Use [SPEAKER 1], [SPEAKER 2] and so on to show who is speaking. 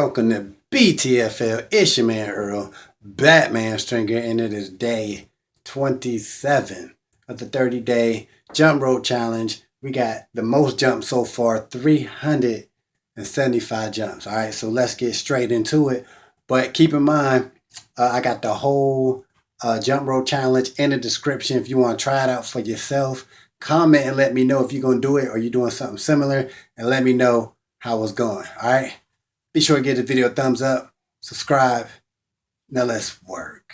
[SPEAKER 1] Welcome to BTFL. It's your man Earl, Batman Stringer, and it is day 27 of the 30-day jump rope challenge. We got the most jumps so far, 375 jumps. All right, so let's get straight into it. But keep in mind, I got the whole jump rope challenge in the description if you want to try it out for yourself. Comment and let me know if you're going to do it or you're doing something similar, and let me know how it's going. All right. Be sure to give the video a thumbs up, subscribe. Now let's work.